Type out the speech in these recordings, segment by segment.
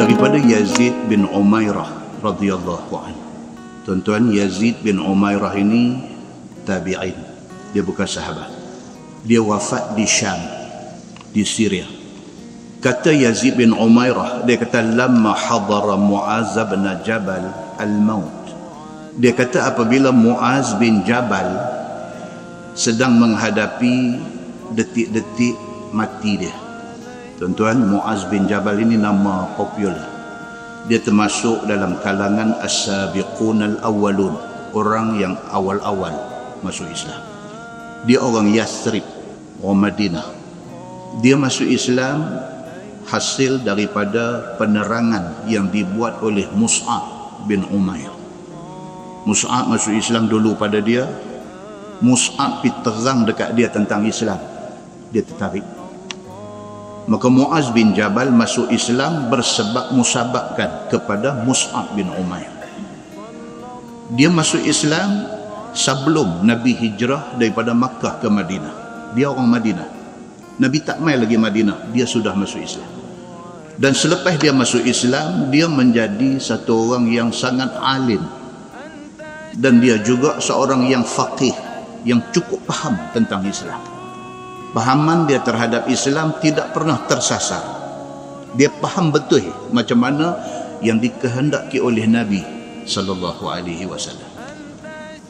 daripada Yazid bin Umairah radhiyallahu anhu. Tuan-tuan, Yazid bin Umairah ini tabi'in. Dia bukan sahabat. Dia wafat di Syam, di Syria. Kata Yazid bin Umairah, dia kata lamma hadara Muaz bin Jabal al-maut. Dia kata apabila Muaz bin Jabal sedang menghadapi detik-detik mati dia. Tuan-tuan, Muaz bin Jabal ini nama popular. Dia termasuk dalam kalangan as-sabiqun al-awwalun, orang yang awal-awal masuk Islam. Dia orang Yathrib, orang Madinah. Dia masuk Islam hasil daripada penerangan yang dibuat oleh Mus'ab bin Umair. Mus'ab masuk Islam dulu pada dia. Mus'ab terang dekat dia tentang Islam. Dia tertarik. Maka Muaz bin Jabal masuk Islam musababkan kepada Mus'ab bin Umair. Dia masuk Islam sebelum Nabi hijrah daripada Makkah ke Madinah. Dia orang Madinah. Nabi tak mai lagi Madinah, dia sudah masuk Islam. Dan selepas dia masuk Islam, dia menjadi satu orang yang sangat alim. Dan dia juga seorang yang faqih, yang cukup faham tentang Islam. Pahaman dia terhadap Islam tidak pernah tersasar. Dia faham betul macam mana yang dikehendaki oleh Nabi sallallahu alaihi wasallam.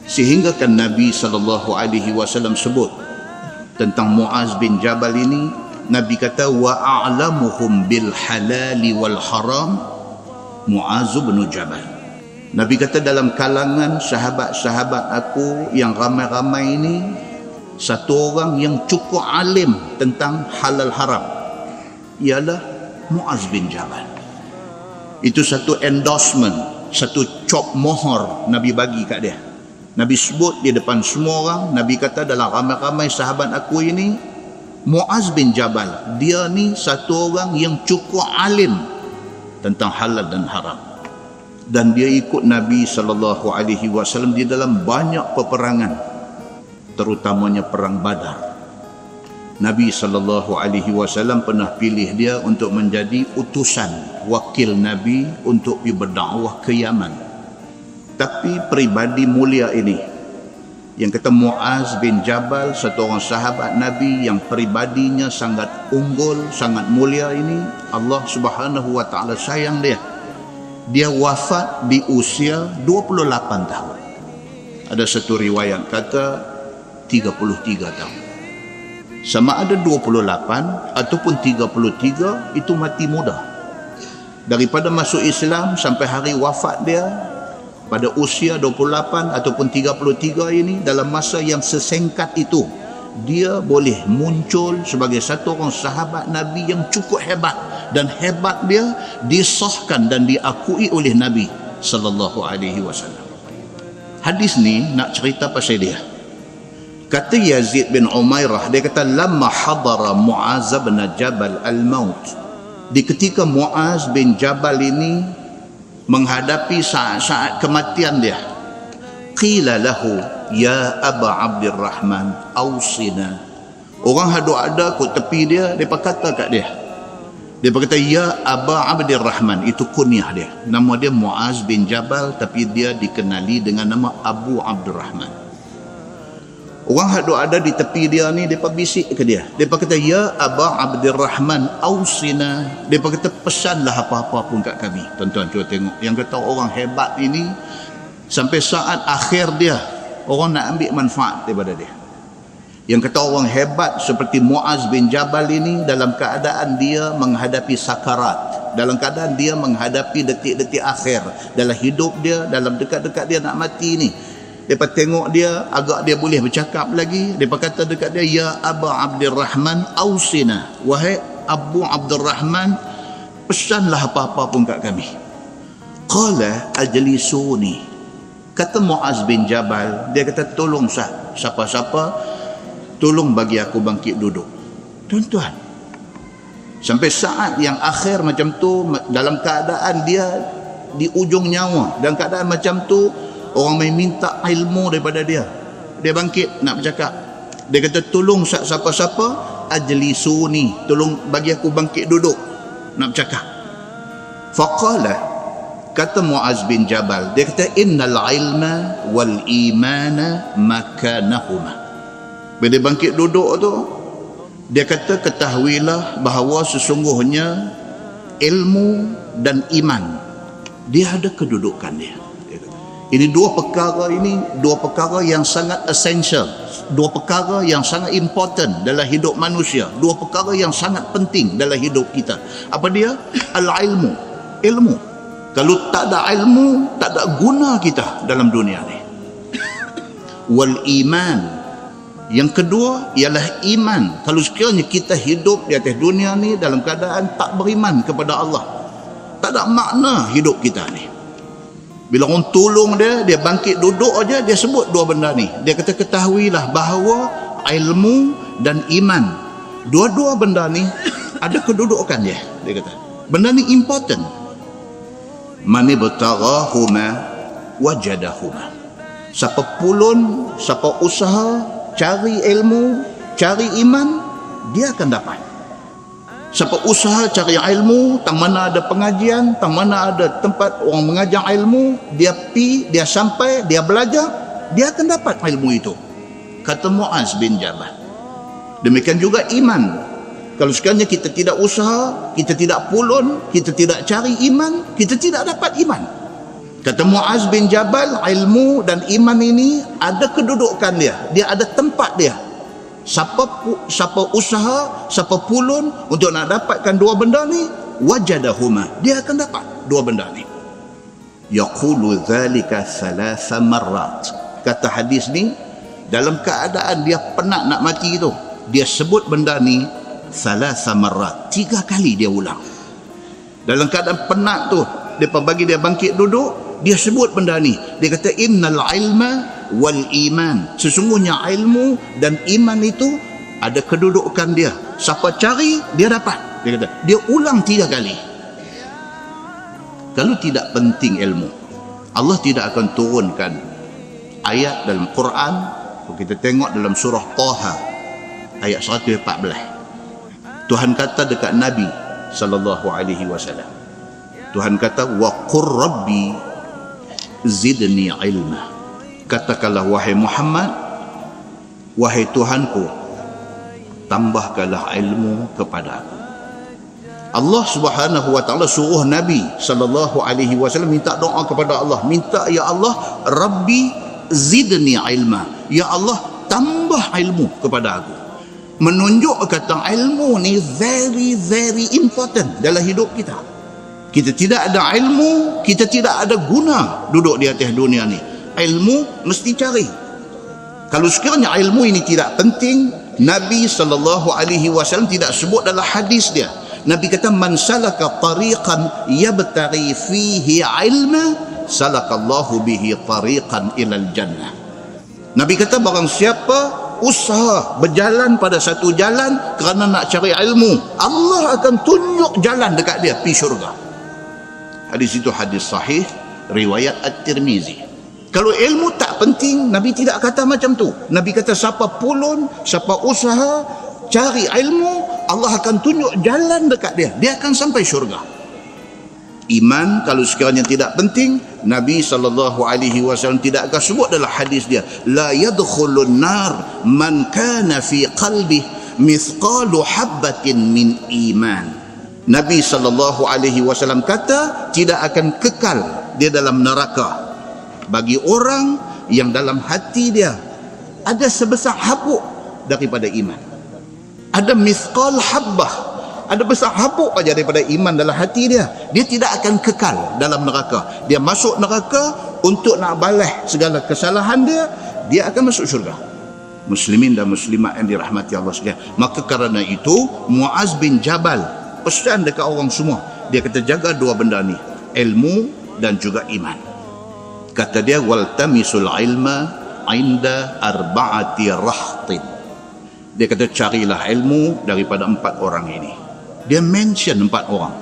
Sehingga kan Nabi sallallahu alaihi wasallam sebut tentang Muaz bin Jabal ini, Nabi kata wa a'lamuhum bil halali wal haram Muaz bin Jabal. Nabi kata dalam kalangan sahabat-sahabat aku yang ramai-ramai ini, satu orang yang cukup alim tentang halal haram ialah Muaz bin Jabal. Itu satu endorsement, satu cop mohor Nabi bagi kat dia. Nabi sebut di depan semua orang. Nabi kata dalam ramai-ramai sahabat aku ini, Muaz bin Jabal, dia ni satu orang yang cukup alim tentang halal dan haram. Dan dia ikut Nabi SAW di dalam banyak peperangan, terutamanya perang Badar. Nabi SAW pernah pilih dia untuk menjadi utusan, wakil Nabi untuk pergi berdakwah ke Yaman. Tapi pribadi mulia ini, yang kata Muaz bin Jabal, satu orang sahabat Nabi yang pribadinya sangat unggul, sangat mulia ini, Allah Subhanahu wa taala sayang dia. Dia wafat di usia 28 tahun. Ada satu riwayat kata 33 tahun. Sama ada 28 ataupun 33, itu mati muda. Daripada masuk Islam sampai hari wafat dia pada usia 28 ataupun 33 ini, dalam masa yang sesingkat itu, dia boleh muncul sebagai satu orang sahabat Nabi yang cukup hebat. Dan hebat dia disahkan dan diakui oleh Nabi sallallahu alaihi wasallam. Hadis ni nak cerita pasal dia. Kata Yazid bin Umairah, dia kata lamma hadara Muaz bin Jabal al-maut. Di ketika Muaz bin Jabal ini menghadapi saat-saat kematian dia, qila lahu ya Aba Abdurrahman awsina. Orang ada kat tepi dia, depa kata kat dia. Dia berkata ya Aba Abdurrahman, itu kunyah dia. Nama dia Muaz bin Jabal, tapi dia dikenali dengan nama Abu Abdurrahman. Orang ada di tepi dia ni, depa bisik ke dia. Depa kata ya Aba Abdurrahman awsina. Depa kata pesanlah apa-apa pun kat kami. Tuan-tuan cuba tengok, yang kata orang hebat ini sampai saat akhir dia orang nak ambil manfaat daripada dia. Yang kata orang hebat seperti Muaz bin Jabal ini, dalam keadaan dia menghadapi sakarat, dalam keadaan dia menghadapi detik-detik akhir dalam hidup dia, dalam dekat-dekat dia nak mati ni, depa tengok dia agak dia boleh bercakap lagi, depa kata dekat dia ya Aba Abdurrahman awsina, wahai Abu Abdurrahman, pesanlah apa-apa pun kat kami. Qala ajlisuni. Kata Muaz bin Jabal, dia kata tolong siapa-siapa tolong bagi aku bangkit duduk. Tuan-tuan, sampai saat yang akhir macam tu, dalam keadaan dia di ujung nyawa, dalam keadaan macam tu, orang main minta ilmu daripada dia, dia bangkit nak bercakap. Dia kata tolong siapa-siapa ajlisuni, tolong bagi aku bangkit duduk nak bercakap. Faqala, kata Muaz bin Jabal, dia kata innal ilma wal imana makanahuma. Bila dia bangkit duduk tu, dia kata ketahuilah bahawa sesungguhnya ilmu dan iman dia ada kedudukan dia. Ini dua perkara yang sangat essential, dua perkara yang sangat important dalam hidup manusia, dua perkara yang sangat penting dalam hidup kita. Apa dia? Al-ilmu, ilmu. Kalau tak ada ilmu, tak ada guna kita dalam dunia ni. Wal iman, yang kedua ialah iman. Kalau sekiranya kita hidup di atas dunia ni dalam keadaan tak beriman kepada Allah, tak ada makna hidup kita ni. Bila orang tolong dia bangkit duduk aja, dia sebut dua benda ni. Dia kata ketahuilah bahawa ilmu dan iman, dua-dua benda ni ada kedudukan dia. Dia kata benda ni important. Man ibtaghahuma wajadahuma. Siapa pulun, siapa usaha cari ilmu, cari iman, dia akan dapat. Siapa usaha cari ilmu, tang mana ada pengajian, tang mana ada tempat orang mengajar ilmu, dia pi, dia sampai, dia belajar, dia akan dapat ilmu itu. Kata Muaz bin Jabal. Demikian juga iman. Kalau sekiranya kita tidak usaha, kita tidak pulun, kita tidak cari iman, kita tidak dapat iman. Kata Muaz bin Jabal, ilmu dan iman ini ada kedudukan dia, dia ada tempat dia. Siapa usaha, siapa pulun untuk nak dapatkan dua benda ni, wajadahuma, dia akan dapat dua benda ni. Yaqulu dhalika thalatha marrat. Kata hadis ni, dalam keadaan dia penat nak mati tu, dia sebut benda ni thalatha marrat, 3 kali dia ulang. Dalam keadaan penat tu, dia bagi dia bangkit duduk, dia sebut benda ni. Dia kata innal ilma wal iman, sesungguhnya ilmu dan iman itu ada kedudukan dia. Siapa cari, dia dapat. Dia kata, dia ulang 3 kali. Kalau tidak penting ilmu, Allah tidak akan turunkan ayat dalam Quran. Kalau kita tengok dalam surah Taha ayat 114, Tuhan kata dekat Nabi sallallahu alaihi wasallam, Tuhan kata wa qur rabbi zidni ilma. Katakanlah wahai Muhammad, wahai Tuhanku, tambahkanlah ilmu kepada aku. Allah Subhanahu wa taala suruh Nabi sallallahu alaihi wasallam minta doa kepada Allah, minta ya Allah, Rabbi zidni ilma, ya Allah tambah ilmu kepada aku. Menunjuk kata ilmu ni very very important dalam hidup kita. Kita tidak ada ilmu, kita tidak ada guna duduk di atas dunia ni. Ilmu mesti cari. Kalau sekiranya ilmu ini tidak penting, Nabi sallallahu alaihi wasallam tidak sebut dalam hadis dia. Nabi kata man salaka tariqan yabtaghi fihi ilma salakallahu bihi tariqan ilal jannah. Nabi kata barang siapa usaha berjalan pada satu jalan kerana nak cari ilmu, Allah akan tunjuk jalan dekat dia pergi syurga. Hadis itu hadis sahih riwayat At-Tirmizi. Kalau ilmu tak penting, Nabi tidak kata macam tu. Nabi kata siapa pulun, siapa usaha cari ilmu, Allah akan tunjuk jalan dekat dia, dia akan sampai syurga. Iman kalau sekiranya tidak penting, Nabi SAW tidak akan sebut dalam hadis dia, la yadkhulun nar man kana fi qalbi mithqalu habbatin min iman. Nabi SAW kata tidak akan kekal dia dalam neraka bagi orang yang dalam hati dia ada sebesar habuk daripada iman. Ada mithqal habbah, ada besar habuk aja daripada iman dalam hati dia. Dia tidak akan kekal dalam neraka. Dia masuk neraka untuk nak balas segala kesalahan dia, dia akan masuk syurga. Muslimin dan muslimat yang dirahmati Allah sekalian. Maka kerana itu Muaz bin Jabal pesan dekat orang semua, dia kata jaga dua benda ni, ilmu dan juga iman. Kata dia waltamisul ilma inda arba'ati rahtin. Dia kata carilah ilmu daripada 4 orang ini. Dia mention 4 orang.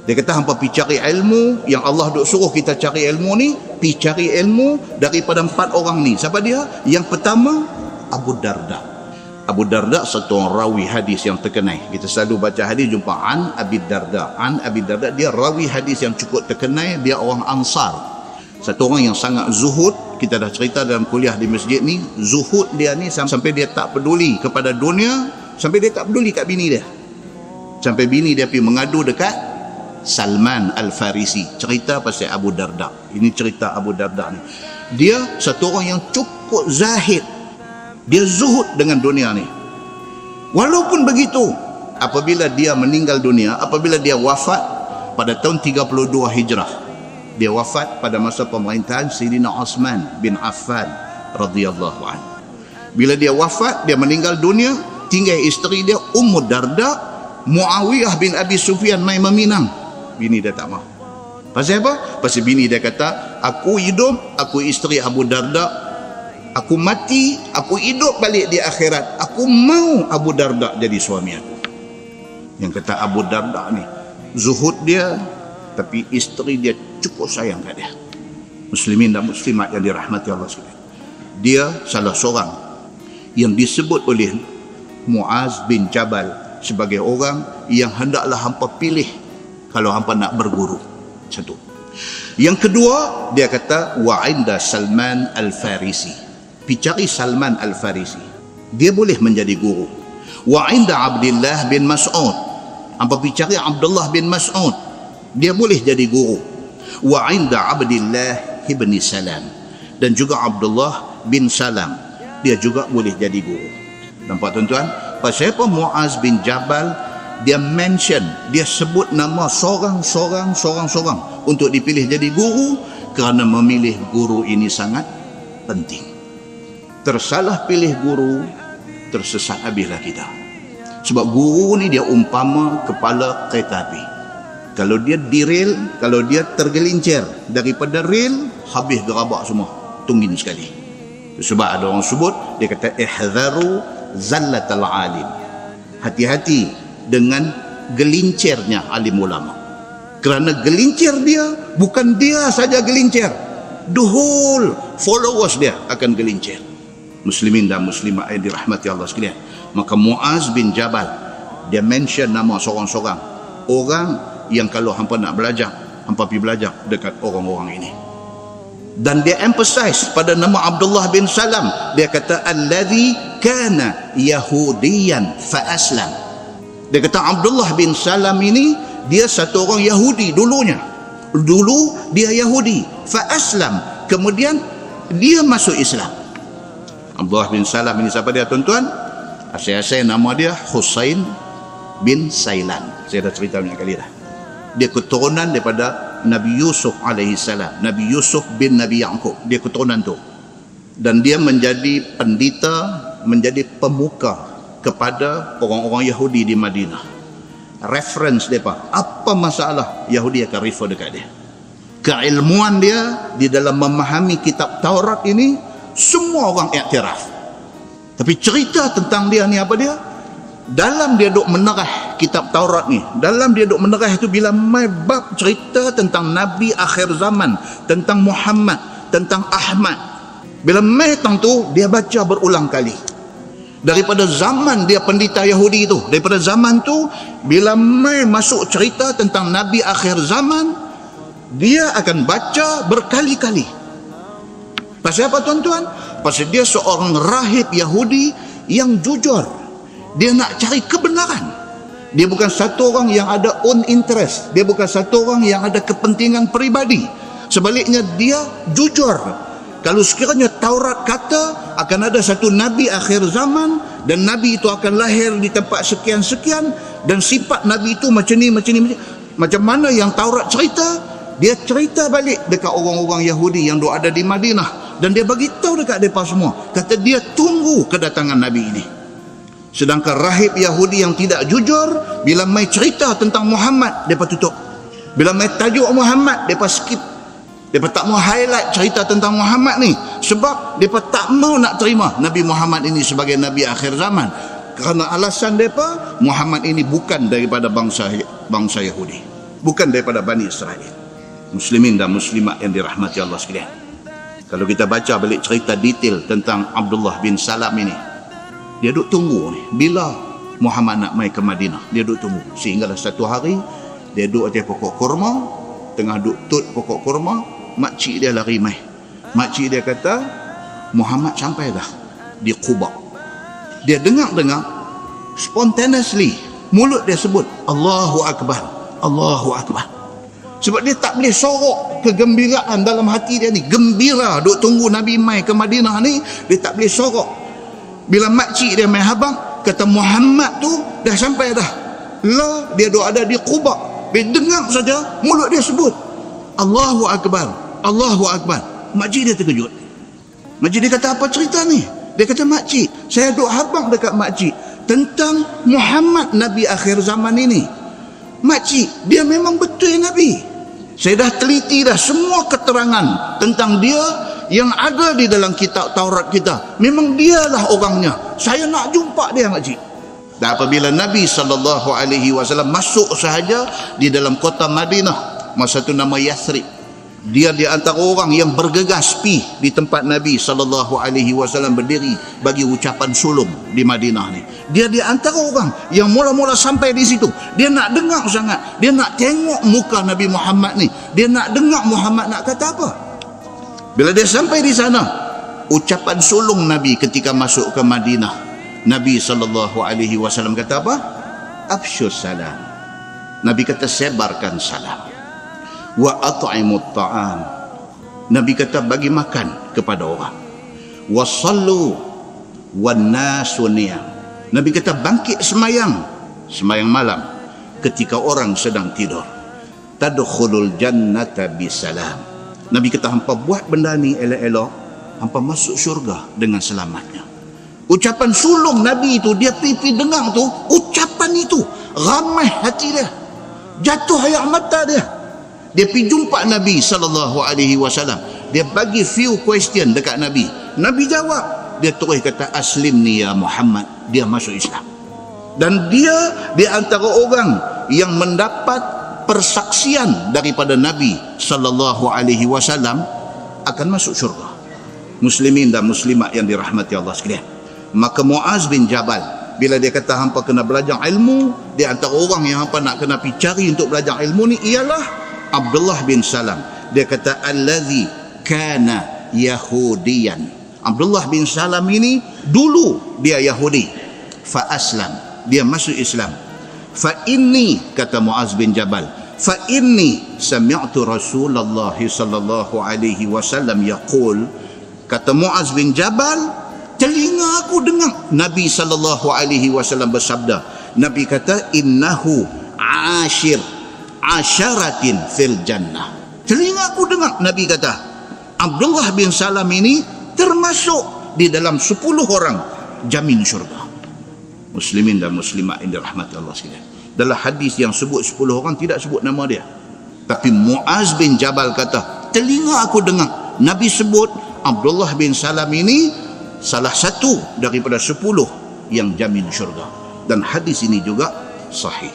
Dia kata hampa pergi cari ilmu yang Allah duk suruh kita cari ilmu ni, pergi cari ilmu daripada 4 orang ni. Siapa dia? Yang pertama Abu Darda. Abu Darda satu orang rawi hadis yang terkenal. Kita selalu baca hadis jumpa an Abi Darda. An Abi Darda, dia rawi hadis yang cukup terkenal, dia orang Ansar. Satu orang yang sangat zuhud. Kita dah cerita dalam kuliah di masjid ni, zuhud dia ni sampai dia tak peduli kepada dunia, sampai dia tak peduli kat bini dia. Sampai bini dia pergi mengadu dekat Salman Al-Farisi. Cerita pasal Abu Darda. Ini cerita Abu Darda ni. Dia satu orang yang cukup zahid. Dia zuhud dengan dunia ni. Walaupun begitu, apabila dia meninggal dunia, apabila dia wafat pada tahun 32 Hijrah, dia wafat pada masa pemerintahan Sayyidina Uthman bin Affan radhiyallahu anhu. Bila dia wafat, dia meninggal dunia, tinggal isteri dia Ummu Darda. Muawiyah bin Abi Sufyan mai meminang. Bini dia tak mau. Pasal apa? Pasal bini dia kata, aku hidup, aku isteri Abu Darda, aku mati, aku hidup balik di akhirat, aku mau Abu Darda jadi suami aku. Yang kata Abu Darda ni, zuhud dia, tapi isteri dia cukup sayang kat dia. Muslimin dan muslimat yang dirahmati Allah sekalian. Dia salah seorang yang disebut oleh Muaz bin Jabal sebagai orang yang hendaklah hampa pilih kalau hampa nak berguru. Satu. Yang kedua, dia kata wa inda Salman Al-Farisi. Pergi cari Salman Al-Farisi, dia boleh menjadi guru. Wa inda Abdullah bin Mas'ud. Hampa pergi cari Abdullah bin Mas'ud, dia boleh jadi guru. Wa inda Abdullah ibn Salam, dan juga Abdullah bin Salam, dia juga boleh jadi guru. Nampak tuan-tuan? Pasal apa Muaz bin Jabal dia mention, dia sebut nama seorang untuk dipilih jadi guru? Kerana memilih guru ini sangat penting. Tersalah pilih guru, tersesat habislah kita. Sebab guru ni dia umpama kepala kereta api. Kalau dia derail, kalau dia tergelincir daripada rel, habis gerabak semua, tunggin sekali. Sebab ada orang sebut, dia kata ihzaru zallatal alim. Hati-hati dengan gelincirnya alim ulama. Kerana gelincir dia, bukan dia saja gelincir, the whole followers dia akan gelincir. Muslimin dan muslimat yang dirahmati Allah sekalian. Maka Muaz bin Jabal, dia mention nama seorang-seorang orang yang kalau hampa nak belajar, hampa pergi belajar dekat orang-orang ini. Dan dia emphasize pada nama Abdullah bin Salam, dia kata alladhi kana yahudiyan fa aslam. Dia kata Abdullah bin Salam ini, dia satu orang Yahudi dulunya. Dulu dia Yahudi, fa aslam, kemudian dia masuk Islam. Abdullah bin Salam ini siapa dia tuan-tuan? Asal-asal nama dia Husain bin Sailan. Saya dah cerita banyak kali dah. Dia keturunan daripada Nabi Yusuf alaihi salam. Nabi Yusuf bin Nabi Yaqub. Dia keturunan tu. Dan dia menjadi pendeta, menjadi pemuka kepada orang-orang Yahudi di Madinah. Reference mereka, apa masalah Yahudi akan refer dekat dia. Keilmuan dia di dalam memahami kitab Taurat ini, semua orang iktiraf. Tapi cerita tentang dia ni apa dia? Dalam dia duk menerah kitab Taurat ni, dalam dia duk menerah itu, bila mai bab cerita tentang Nabi akhir zaman, tentang Muhammad, tentang Ahmad, bila mai tentang tu, dia baca berulang kali. Daripada zaman dia pendeta Yahudi tu, daripada zaman tu, bila mai masuk cerita tentang Nabi akhir zaman, dia akan baca berkali-kali. Pasal apa tuan-tuan? Pasal dia seorang rahib Yahudi yang jujur. Dia nak cari kebenaran. Dia bukan satu orang yang ada own interest. Dia bukan satu orang yang ada kepentingan peribadi. Sebaliknya dia jujur. Kalau sekiranya Taurat kata akan ada satu Nabi akhir zaman, dan Nabi itu akan lahir di tempat sekian-sekian, dan sifat Nabi itu macam ni, macam mana yang Taurat cerita, dia cerita balik dekat orang-orang Yahudi yang ada di Madinah, dan dia bagi tahu dekat mereka semua, kata dia tunggu kedatangan Nabi ini. Sedangkan rahib Yahudi yang tidak jujur, bila mai cerita tentang Muhammad, mereka tutup. Bila mai tajuk Muhammad, mereka skip. Mereka tak mau highlight cerita tentang Muhammad ni, sebab mereka tak mau nak terima Nabi Muhammad ini sebagai Nabi akhir zaman. Kerana alasan mereka, Muhammad ini bukan daripada bangsa Yahudi, bukan daripada Bani Israel. Muslimin dan muslimat yang dirahmati Allah sekalian, kalau kita baca balik cerita detail tentang Abdullah bin Salam ini, Dia duk tunggu ni, bila Muhammad nak mai ke Madinah. Dia duk tunggu. Sehinggalah satu hari, dia duk atas pokok kurma, tengah duk tut pokok kurma, makcik dia lari mai. Makcik dia kata, Muhammad sampai dah di Quba. Dia dengar-dengar, spontaneously, mulut dia sebut, Allahu Akbar, Allahu Akbar. Sebab dia tak boleh sorok kegembiraan dalam hati dia ni. Gembira duk tunggu Nabi mai ke Madinah ni, dia tak boleh sorok. Bila makcik dia mai habang, kata Muhammad tu dah sampai dah. Lah, dia duk ada di Quba. Dia dengar saja, mulut dia sebut, Allahu Akbar, Allahu Akbar. Makcik dia terkejut. Makcik dia kata, apa cerita ni? Dia kata, makcik, saya duk habang dekat makcik tentang Muhammad Nabi akhir zaman ini. Makcik, dia memang betul Nabi. Saya dah teliti dah semua keterangan tentang dia yang ada di dalam kitab Taurat kita. Memang dialah orangnya. Saya nak jumpa dia, makcik. Dan apabila Nabi SAW masuk sahaja di dalam kota Madinah, masa itu nama Yathrib, dia di antara orang yang bergegas pi di tempat Nabi SAW berdiri bagi ucapan sulung di Madinah ni. Dia di antara orang yang mula-mula sampai di situ. Dia nak dengar sangat. Dia nak tengok muka Nabi Muhammad ni. Dia nak dengar Muhammad nak kata apa. Bila dia sampai di sana, ucapan sulung Nabi ketika masuk ke Madinah, Nabi SAW kata apa? Afsyus salam. Nabi kata, sebarkan salam. Wa at'imut ta'am. Nabi kata, bagi makan kepada orang. Wa sallu wan nasu niyam. Nabi kata, bangkit semayang malam ketika orang sedang tidur. Tadkhulul jannata bisalam. Nabi kata, hampa buat benda ni elok-elok, hampa masuk syurga dengan selamatnya. Ucapan sulung Nabi itu, dia pipi dengar tu, ucapan itu ramai hati dia, jatuh air mata dia. Dia pergi jumpa Nabi SAW. Dia bagi few question dekat Nabi. Nabi jawab. Dia terus kata, aslim ni ya Muhammad. Dia masuk Islam. Dan dia di antara orang yang mendapat persaksian daripada Nabi SAW akan masuk syurga. Muslimin dan muslimat yang dirahmati Allah sekalian. Maka Muaz bin Jabal, bila dia kata hampa kena belajar ilmu, di antara orang yang hampa nak kena pergi cari untuk belajar ilmu ni ialah Abdullah bin Salam. Dia kata, allazi kana yahudiyan. Abdullah bin Salam ini dulu dia Yahudi. Fa aslam, dia masuk Islam. Fa inni, kata Muaz bin Jabal, fa inni sami'tu Rasulullah sallallahu alaihi wasallam yaqul. Kata Muaz bin Jabal, telinga aku dengar Nabi sallallahu alaihi wasallam bersabda. Nabi kata, innahu asyaratin fil jannah. Telinga aku dengar Nabi kata, Abdullah bin Salam ini termasuk di dalam 10 orang jamin syurga. Muslimin dan muslimat yang dirahmati Allah sekalian. Dalam hadis yang sebut 10 orang, tidak sebut nama dia. Tapi Muaz bin Jabal kata, telinga aku dengar Nabi sebut Abdullah bin Salam ini salah satu daripada 10 yang jamin syurga. Dan hadis ini juga sahih.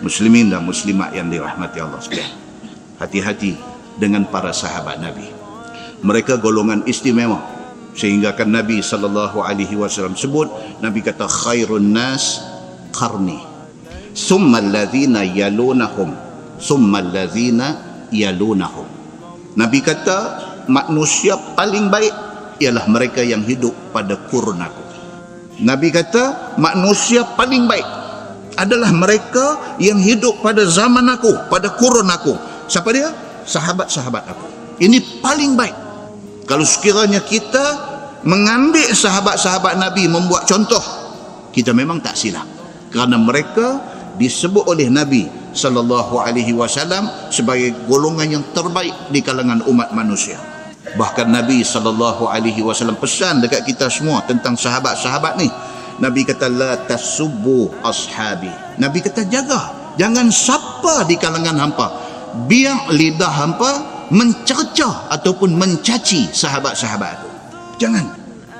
Muslimin dan muslimat yang dirahmati Allah sekalian, hati-hati dengan para sahabat Nabi. Mereka golongan istimewa, sehingga kan Nabi SAW sebut, Nabi kata, khairun nas qarni, summa alladhina yalunahum, summa alladhina yalunahum. Nabi kata, manusia paling baik ialah mereka yang hidup pada kurun aku. Nabi kata, manusia paling baik adalah mereka yang hidup pada zaman aku, pada kurun aku. Siapa dia? Sahabat-sahabat aku. Ini paling baik. Kalau sekiranya kita mengambil sahabat-sahabat Nabi membuat contoh, kita memang tak silap. Kerana mereka disebut oleh Nabi SAW sebagai golongan yang terbaik di kalangan umat manusia. Bahkan Nabi SAW pesan dekat kita semua tentang sahabat-sahabat ni. Nabi kata, la tasubbu ashabi. Nabi kata, jaga, jangan sapa di kalangan hampa, biar lidah hampa mencercah ataupun mencaci sahabat-sahabat aku. Jangan.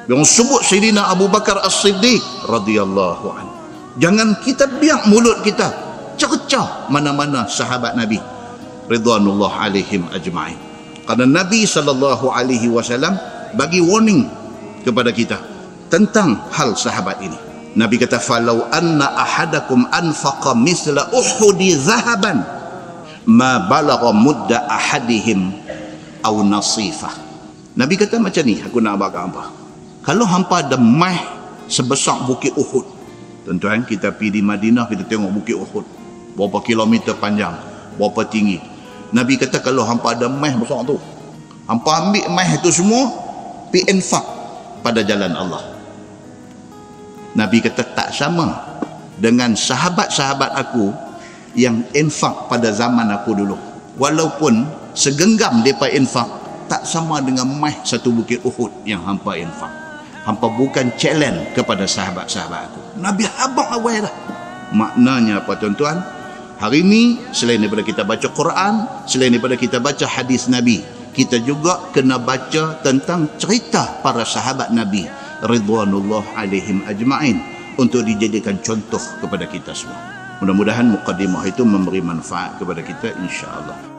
Yang sebut Sayyidina Abu Bakar As-Siddiq radhiyallahu anhu, jangan kita biar mulut kita cercah mana-mana sahabat Nabi ridwanullah alaihim ajma'in. Karena Nabi SAW bagi warning kepada kita, tentang hal sahabat ini. Nabi kata, falau anna ahadakum anfaqa misla uhudi zahaban ma balagha mudda ahadihim aw nasifah. Nabi kata macam ni, aku nak abang apa. Kalau hampa ada mah sebesar bukit Uhud. Tuan-tuan, kita pergi di Madinah, kita tengok bukit Uhud. Berapa kilometer panjang, berapa tinggi. Nabi kata kalau hampa ada mah besar tu, hampa ambil mah itu semua, pergi infak pada jalan Allah. Nabi kata tak sama dengan sahabat-sahabat aku yang infak pada zaman aku dulu. Walaupun segenggam mereka infak, tak sama dengan mah satu bukit Uhud yang hampa infak. Hampa bukan challenge kepada sahabat-sahabat aku. Nabi habaq awal dah. Maknanya apa tuan-tuan? Hari ini selain daripada kita baca Quran, selain daripada kita baca hadis Nabi, kita juga kena baca tentang cerita para sahabat Nabi ridwanullah alaihim ajma'in untuk dijadikan contoh kepada kita semua. Mudah-mudahan mukadimah itu memberi manfaat kepada kita, insya-Allah.